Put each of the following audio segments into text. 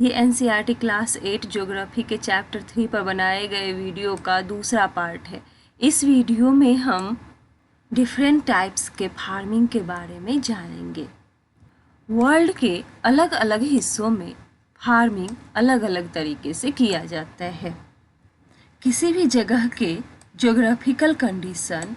ये NCERT class 8 geography के chapter 3 पर बनाए गए वीडियो का दूसरा पार्ट है। इस वीडियो में हम डिफरेंट टाइप्स के फार्मिंग के बारे में जानेंगे। वर्ल्ड के अलग अलग हिस्सों में फार्मिंग अलग अलग तरीके से किया जाता है। किसी भी जगह के ज्योग्राफिकल कंडीशन,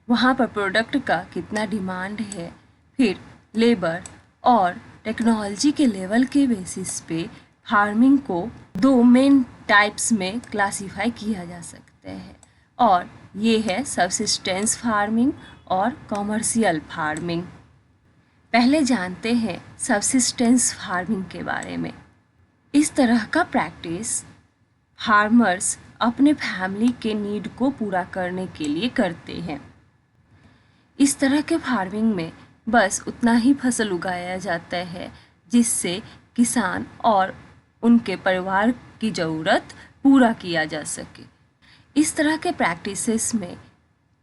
वहाँ पर प्रोडक्ट का कितना डिमांड है, फिर लेबर और टेक्नोलॉजी के लेवल के बेसिस पे फार्मिंग को दो मेन टाइप्स में क्लासिफाई किया जा सकता है, और ये है सबसिस्टेंस फार्मिंग और कॉमर्शियल फार्मिंग। पहले जानते हैं सबसिस्टेंस फार्मिंग के बारे में। इस तरह का प्रैक्टिस फार्मर्स अपने फैमिली के नीड को पूरा करने के लिए करते हैं। इस तरह के फार्मिंग में बस उतना ही फसल उगाया जाता है जिससे किसान और उनके परिवार की ज़रूरत पूरा किया जा सके। इस तरह के प्रैक्टिसेस में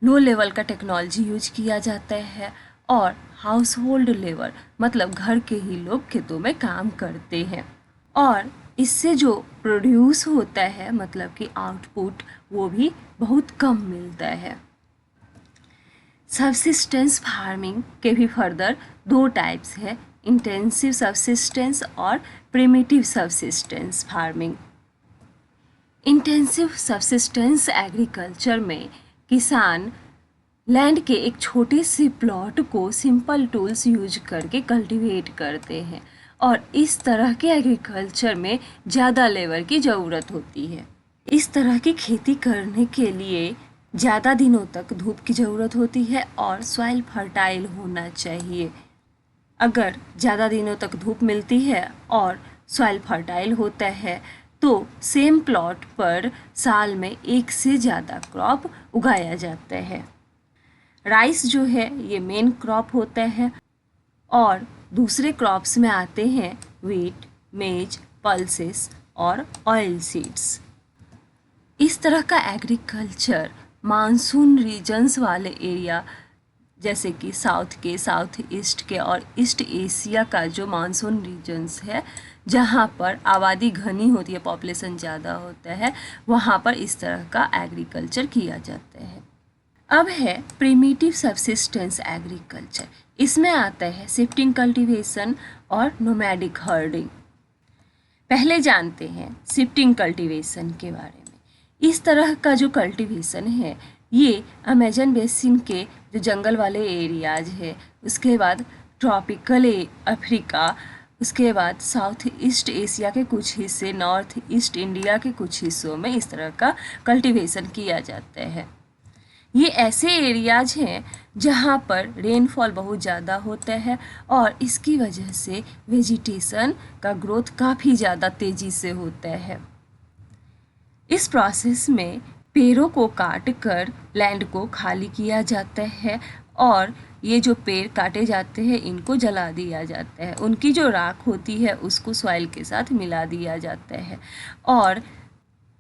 लो लेवल का टेक्नोलॉजी यूज किया जाता है और हाउस होल्ड लेबर मतलब घर के ही लोग खेतों में काम करते हैं, और इससे जो प्रोड्यूस होता है मतलब कि आउटपुट वो भी बहुत कम मिलता है। सबसिस्टेंस फार्मिंग के भी फर्दर दो टाइप्स है, इंटेंसिव सबसिस्टेंस और primitive subsistence farming. Intensive subsistence agriculture में किसान लैंड के एक छोटे से प्लॉट को सिंपल टूल्स यूज करके कल्टीवेट करते हैं, और इस तरह के एग्रीकल्चर में ज़्यादा लेबर की ज़रूरत होती है। इस तरह की खेती करने के लिए ज़्यादा दिनों तक धूप की ज़रूरत होती है और सॉइल फर्टाइल होना चाहिए। अगर ज़्यादा दिनों तक धूप मिलती है और सॉइल फर्टाइल होता है तो सेम प्लॉट पर साल में एक से ज़्यादा क्रॉप उगाया जाता है। राइस जो है ये मेन क्रॉप होता है, और दूसरे क्रॉप्स में आते हैं व्हीट, मेज, पल्सेस और ऑयल सीड्स। इस तरह का एग्रीकल्चर मानसून रीजन्स वाले एरिया जैसे कि साउथ ईस्ट के और ईस्ट एशिया का जो मानसून रीजन्स है, जहाँ पर आबादी घनी होती है, पॉपुलेशन ज़्यादा होता है, वहाँ पर इस तरह का एग्रीकल्चर किया जाता है। अब है प्रिमिटिव सबसिस्टेंस एग्रीकल्चर। इसमें आता है शिफ्टिंग कल्टीवेशन और नोमैडिक हर्डिंग। पहले जानते हैं शिफ्टिंग कल्टीवेशन के बारे में। इस तरह का जो कल्टीवेशन है ये अमेजन बेसिन के जो जंगल वाले एरियाज है, उसके बाद ट्रॉपिकल अफ्रीका, उसके बाद साउथ ईस्ट एशिया के कुछ हिस्से, नॉर्थ ईस्ट इंडिया के कुछ हिस्सों में इस तरह का कल्टीवेशन किया जाता है। ये ऐसे एरियाज हैं जहाँ पर रेनफॉल बहुत ज़्यादा होता है और इसकी वजह से वेजिटेशन का ग्रोथ काफ़ी ज़्यादा तेज़ी से होता है। इस प्रोसेस में पेड़ों को काट कर लैंड को खाली किया जाता है, और ये जो पेड़ काटे जाते हैं इनको जला दिया जाता है। उनकी जो राख होती है उसको सॉइल के साथ मिला दिया जाता है, और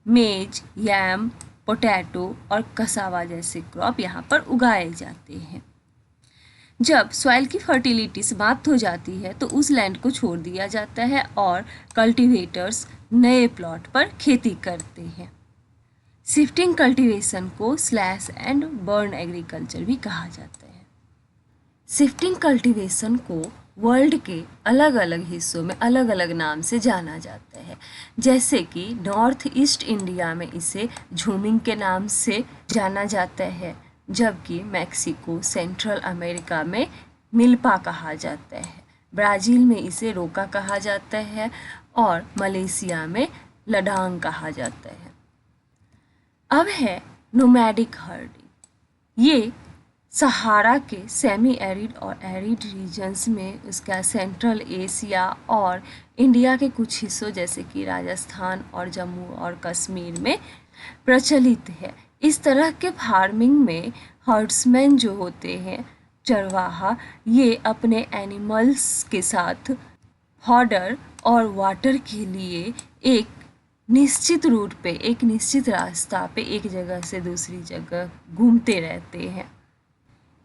मेज, यैम, पोटैटो और कसावा जैसे क्रॉप यहाँ पर उगाए जाते हैं। जब सॉइल की फर्टिलिटी समाप्त हो जाती है तो उस लैंड को छोड़ दिया जाता है और कल्टीवेटर्स नए प्लॉट पर खेती करते हैं। शिफ्टिंग कल्टीवेशन को स्लैश एंड बर्न एग्रीकल्चर भी कहा जाता है। शिफ्टिंग कल्टीवेशन को वर्ल्ड के अलग अलग हिस्सों में अलग अलग नाम से जाना जाता है, जैसे कि नॉर्थ ईस्ट इंडिया में इसे झूमिंग के नाम से जाना जाता है, जबकि मैक्सिको, सेंट्रल अमेरिका में मिल्पा कहा जाता है, ब्राज़ील में इसे रोका कहा जाता है और मलेशिया में लडांग कहा जाता है। अब है नोमैडिक हर्डिंग। ये सहारा के सेमी एरिड और एरिड रीजन्स में, उसका सेंट्रल एशिया और इंडिया के कुछ हिस्सों जैसे कि राजस्थान और जम्मू और कश्मीर में प्रचलित है। इस तरह के फार्मिंग में हर्ड्समैन जो होते हैं, चरवाहा, ये अपने एनिमल्स के साथ फॉडर और वाटर के लिए एक निश्चित रूट पे, एक निश्चित रास्ता पे एक जगह से दूसरी जगह घूमते रहते हैं।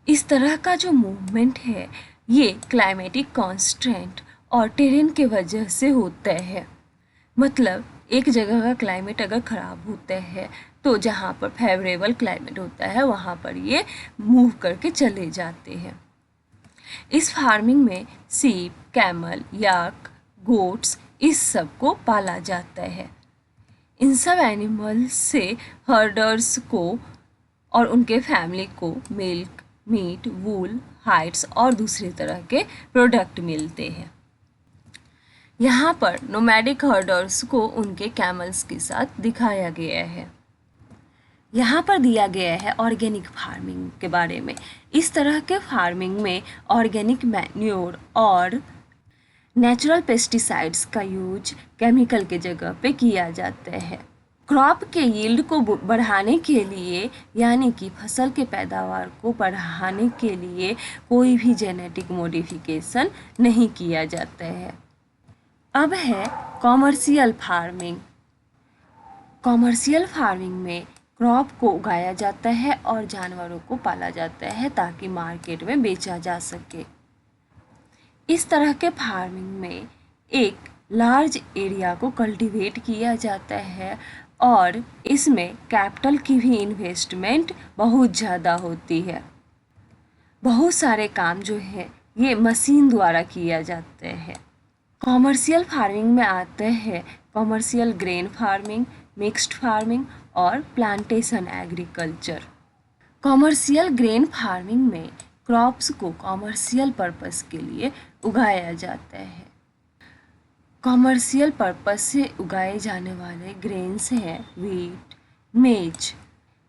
इस तरह का जो मूवमेंट है ये क्लाइमेटिक कॉन्स्टेंट और टेरेन के वजह से होता है। मतलब एक जगह का क्लाइमेट अगर ख़राब होता है तो जहाँ पर फेवरेबल क्लाइमेट होता है वहाँ पर ये मूव करके चले जाते हैं। इस फार्मिंग में सीप, कैमल, याक, गोट्स इस सब को पाला जाता है। इन सब एनिमल्स से हर्डर्स को और उनके फैमिली को मिल्क, मीट, वूल, हाइड्स और दूसरे तरह के प्रोडक्ट मिलते हैं। यहाँ पर नोमैडिक हर्डर्स को उनके कैमल्स के साथ दिखाया गया है। यहाँ पर दिया गया है ऑर्गेनिक फार्मिंग के बारे में। इस तरह के फार्मिंग में ऑर्गेनिक मैन्योर और नेचुरल पेस्टिसाइड्स का यूज केमिकल के जगह पे किया जाता है। क्रॉप के यील्ड को बढ़ाने के लिए यानी कि फसल के पैदावार को बढ़ाने के लिए कोई भी जेनेटिक मॉडिफिकेशन नहीं किया जाता है। अब है कॉमर्शियल फार्मिंग। कॉमर्शियल फार्मिंग में क्रॉप को उगाया जाता है और जानवरों को पाला जाता है ताकि मार्केट में बेचा जा सके। इस तरह के फार्मिंग में एक लार्ज एरिया को कल्टीवेट किया जाता है और इसमें कैपिटल की भी इन्वेस्टमेंट बहुत ज़्यादा होती है। बहुत सारे काम जो है ये मशीन द्वारा किया जाता है। कॉमर्शियल फार्मिंग में आते हैं commercial grain farming, mixed farming और plantation agriculture. Commercial grain farming में क्रॉप्स को कॉमर्शियल पर्पस के लिए उगाया जाता है। कॉमर्शियल पर्पस से उगाए जाने वाले ग्रेन्स हैं वीट, मेज।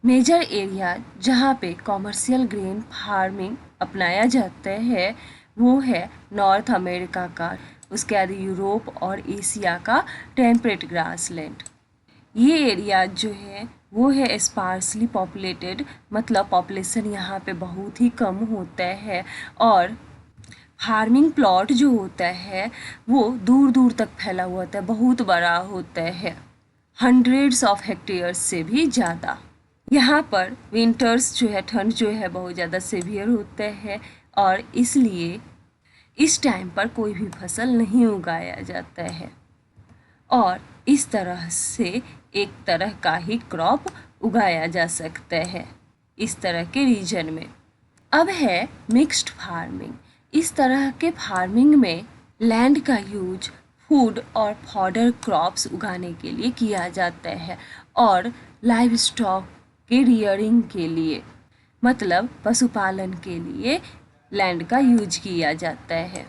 मेजर एरिया जहाँ पे कॉमर्शियल ग्रेन फार्मिंग अपनाया जाता है वो है नॉर्थ अमेरिका का, उसके बाद यूरोप और एशिया का टेम्परेट ग्रासलैंड। ये एरिया जो है वो है स्पार्सली पॉपुलेटेड, मतलब पॉपुलेशन यहाँ पे बहुत ही कम होता है और फार्मिंग प्लॉट जो होता है वो दूर दूर तक फैला हुआ होता है, बहुत बड़ा होता है, हंड्रेड्स ऑफ हेक्टेयर्स से भी ज़्यादा। यहाँ पर विंटर्स जो है, ठंड जो है बहुत ज़्यादा सीवियर होता है और इसलिए इस टाइम पर कोई भी फसल नहीं उगाया जाता है और इस तरह से एक तरह का ही क्रॉप उगाया जा सकता है इस तरह के रीजन में। अब है मिक्स्ड फार्मिंग। इस तरह के फार्मिंग में लैंड का यूज फूड और फॉडर क्रॉप्स उगाने के लिए किया जाता है और लाइव स्टॉक के रियरिंग के लिए, मतलब पशुपालन के लिए लैंड का यूज किया जाता है।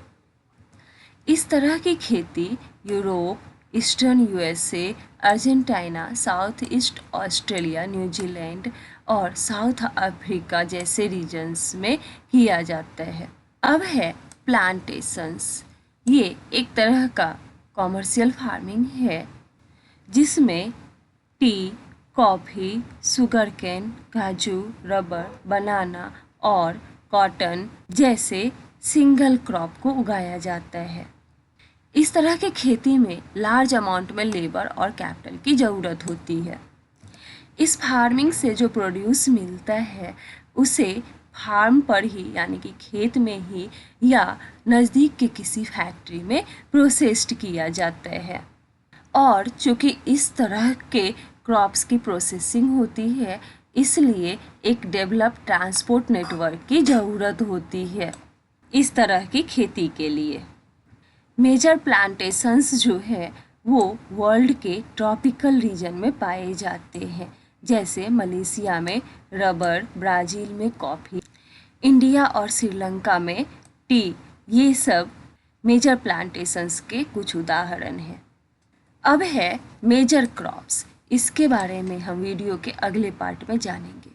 इस तरह की खेती Europe, eastern USA, Argentina, south east Australia, New Zealand और साउथ अफ्रीका जैसे रीजन्स में किया जाता है। अब है प्लांटेशंस। ये एक तरह का कॉमर्शियल फार्मिंग है जिसमें टी, कॉफ़ी, शुगर कैन, काजू, रबर, बनाना और कॉटन जैसे सिंगल क्रॉप को उगाया जाता है। इस तरह की खेती में लार्ज अमाउंट में लेबर और कैपिटल की ज़रूरत होती है। इस फार्मिंग से जो प्रोड्यूस मिलता है उसे फार्म पर ही यानी कि खेत में ही या नज़दीक के किसी फैक्ट्री में प्रोसेस्ड किया जाता है और चूँकि इस तरह के क्रॉप्स की प्रोसेसिंग होती है इसलिए एक डेवलप ट्रांसपोर्ट नेटवर्क की ज़रूरत होती है इस तरह की खेती के लिए। मेजर प्लांटेशंस जो है वो वर्ल्ड के ट्रॉपिकल रीजन में पाए जाते हैं, जैसे मलेशिया में रबर, ब्राज़ील में कॉफ़ी, इंडिया और श्रीलंका में टी। ये सब मेजर प्लांटेशंस के कुछ उदाहरण हैं। अब है मेजर क्रॉप्स। इसके बारे में हम वीडियो के अगले पार्ट में जानेंगे।